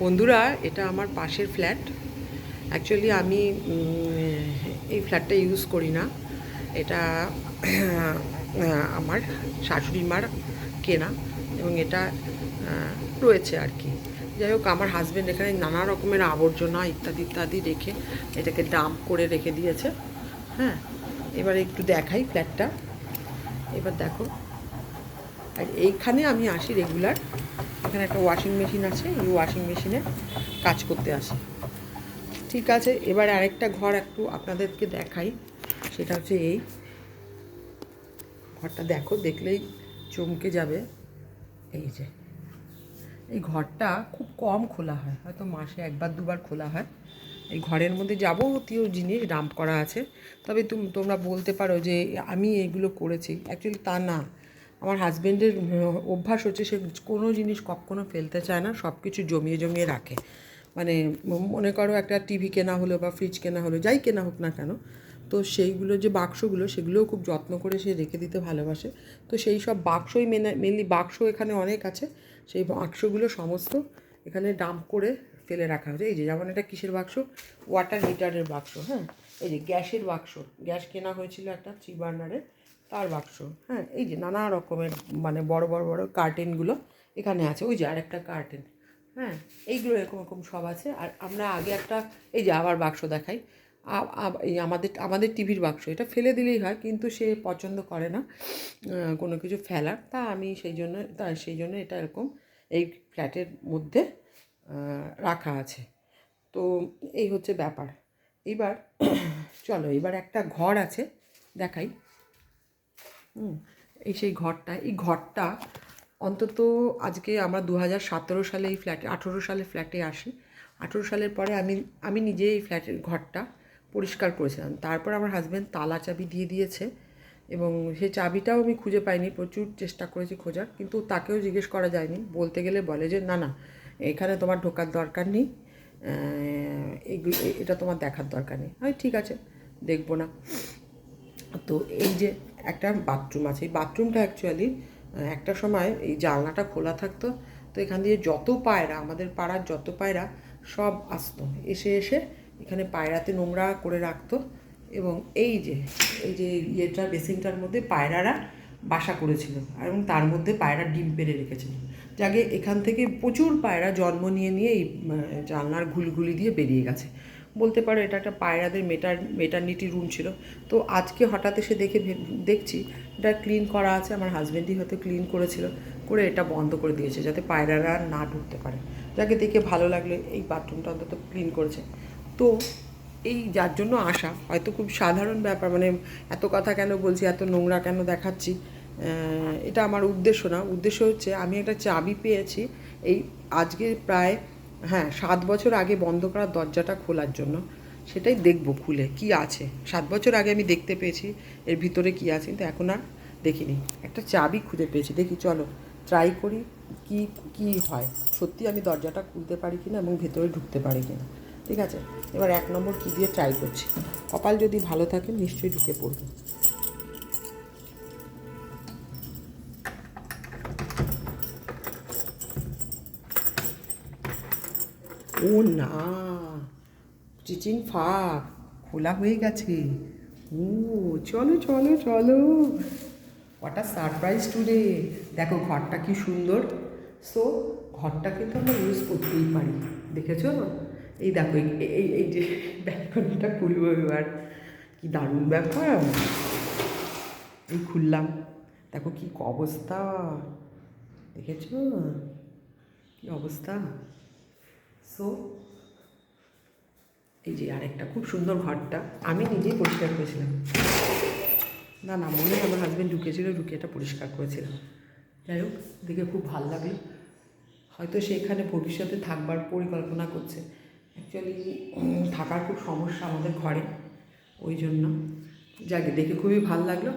বন্ধুরা, এটা আমার পাশের ফ্ল্যাট। অ্যাকচুয়ালি আমি এই ফ্ল্যাটটা ইউজ করি না। এটা আমার শাশুড়ি মার কেনা এবং এটা রয়েছে আর কি। যাই হোক, আমার হাজব্যান্ড এখানে নানা রকমের আবর্জনা ইত্যাদি ইত্যাদি রেখে এটাকে ডাম্প করে রেখে দিয়েছে। হ্যাঁ, এবারে একটু দেখাই ফ্ল্যাটটা। এবার দেখো, আর এইখানে আমি আসি রেগুলার। এখানে একটা ওয়াশিং মেশিন আছে, এই ওয়াশিং মেশিনে কাজ করতে আসি। ঠিক আছে, এবার আরেকটা ঘর একটু আপনাদেরকে দেখাই। সেটা হচ্ছে এই ঘরটা। দেখো, দেখলেই চমকে যাবে। এই যে এই ঘরটা খুব কম খোলা হয়, হয়তো মাসে একবার দুবার খোলা হয়। এই ঘরের মধ্যে যাবতীয় জিনিস ডাম্প করা আছে। তবে তোমরা বলতে পারো যে আমি এগুলো করেছি, অ্যাকচুয়ালি তা না। আমার হাজব্যান্ডের অভ্যাস হচ্ছে, সে কোনো জিনিস কখনো ফেলতে চায় না, সব কিছু জমিয়ে জমিয়ে রাখে। মানে মনে করো একটা টিভি কেনা হলো বা ফ্রিজ কেনা হলো, যাই কেনা হোক না কেন, তো সেইগুলো যে বাক্সগুলো, সেগুলোও খুব যত্ন করে সে রেখে দিতে ভালোবাসে। তো সেই সব বাক্সই মেনলি বাক্স এখানে অনেক আছে। সেই বাক্সগুলো সমস্ত এখানে ডাম্প করে ফেলে রাখা হয়েছে। এই যে যেমন এটা কিসের বাক্স, ওয়াটার হিটারের বাক্স। হ্যাঁ, এই যে গ্যাসের বাক্স, গ্যাস কেনা হয়েছিল একটা 3 বার্নারের, তার বাক্স। হ্যাঁ, এই যে নানা রকমের মানে বড় বড় বড় কার্টেনগুলো এখানে আছে। ওই যে আরেকটা কার্টেন। হ্যাঁ, এইগুলো এরকম এরকম সব আছে। আর আমরা আগে একটা, এই যে আবার বাক্স দেখাই, এই আমাদের টিভির বাক্স। এটা ফেলে দিলেই হয়, কিন্তু সে পছন্দ করে না কোনো কিছু ফেলার। আমি সেই জন্য এটা এরকম এই ফ্ল্যাটের মধ্যে রাখা আছে। তো এই হচ্ছে ব্যাপার। এবার চলো, এবার একটা ঘর আছে দেখাই। সেই ঘরটা, এই ঘরটা অন্তত আজকে আমরা 2017 সালে এই ফ্ল্যাটে, 18 সালে ফ্ল্যাটে আসি। 18 সালের পরে আমি নিজে এই ফ্ল্যাটের ঘরটা পরিষ্কার করেছিলাম। তারপর আমার হাজব্যান্ড তালা চাবি দিয়ে দিয়েছে এবং সেই চাবিটাও আমি খুঁজে পাইনি। প্রচুর চেষ্টা করেছি খোঁজার, কিন্তু তাকেও জিজ্ঞেস করা যায়নি। বলতে গেলে বলে যে না না, এখানে তোমার ঢোকার দরকার নেই, এটা তোমার দেখার দরকার নেই। আমি ঠিক আছে, দেখবো না। তো এই যে একটা বাথরুম আছে, এই বাথরুমটা অ্যাকচুয়ালি একটা সময় এই জানলাটা খোলা থাকতো। তো এখান দিয়ে যত পায়রা, আমাদের পাড়ার যত পায়রা সব আসতো, এসে এসে এখানে পায়রাতে নোংরা করে রাখতো। এবং এই যে ইয়েটা, বেসিনটার মধ্যে পায়রারা বাসা করেছিল এবং তার মধ্যে পায়রা ডিম পেড়ে রেখেছিল। যাকে এখান থেকে প্রচুর পায়রা জন্ম নিয়ে নিয়ে এই জানলার ঘুলঘুলি দিয়ে বেরিয়ে গেছে। বলতে পারো এটা একটা পায়রাদের মেটারনিটি রুম ছিল। তো আজকে হঠাৎ এসে দেখছি এটা ক্লিন করা আছে। আমার হাজব্যান্ডই হয়তো ক্লিন করেছিল, করে এটা বন্ধ করে দিয়েছে যাতে পায়রারা না ঢুকতে পারে। যাকে দেখে ভালো লাগলো, এই বাথরুমটা অন্তত ক্লিন করেছে। তো এই যার জন্য আসা, হয়তো খুব সাধারণ ব্যাপার, মানে এত কথা কেন বলছি, এত নোংরা কেন দেখাচ্ছি, এটা আমার উদ্দেশ্য না। উদ্দেশ্য হচ্ছে আমি একটা চাবি পেয়েছি এই আজকে প্রায় 7 বছর আগে বন্ধ করা দরজাটা খোলার জন্য। সেটাই দেখব খুলে কি আছে। 7 বছর আগে আমি দেখতে পেয়েছি এর ভিতরে কি আছে, কিন্তু এখন আর দেখিনি। একটা চাবি খুঁজে পেয়েছি, দেখি চলো ট্রাই করি কি কি হয়, সত্যি আমি দরজাটা খুলতে পারি কিনা এবং ভেতরে ঢুকতে পারি কিনা। ঠিক আছে, এবার 1 নম্বর কী দিয়ে ট্রাই করছি। কপাল যদি ভালো থাকে নিশ্চয়ই ঢুকে পড়বে। ও না, চিচিং ফাঁক খোলা হয়ে গেছে। ও চলো চলো চলো, হোয়াট আ সারপ্রাইজ টুডে। দেখো ঘরটা কি সুন্দর। সো ঘরটা কিন্তু আমরা ইউজ করতেই পারি, দেখেছো? এই দেখো, এই যে ব্যালকনিটা খুলবো এবার, কি দারুণ ব্যাপার। এই খুললাম, দেখো কি অবস্থা, দেখেছো কি অবস্থা। সো এই যে আরেকটা খুব সুন্দর ঘরটা আমি নিজেই পরিষ্কার করেছিলাম। না না, মনে হয় আমার হাজব্যান্ড ঢুকেছিল, ঢুকে এটা পরিষ্কার করেছিলাম। যাই হোক, দেখে খুব ভালো লাগলো। হয়তো সেখানে ভবিষ্যতে থাকবার পরিকল্পনা করছে। অ্যাকচুয়ালি থাকার খুব সমস্যা আমাদের ঘরে, ওই জন্য। যাকে দেখে খুবই ভালো লাগলো।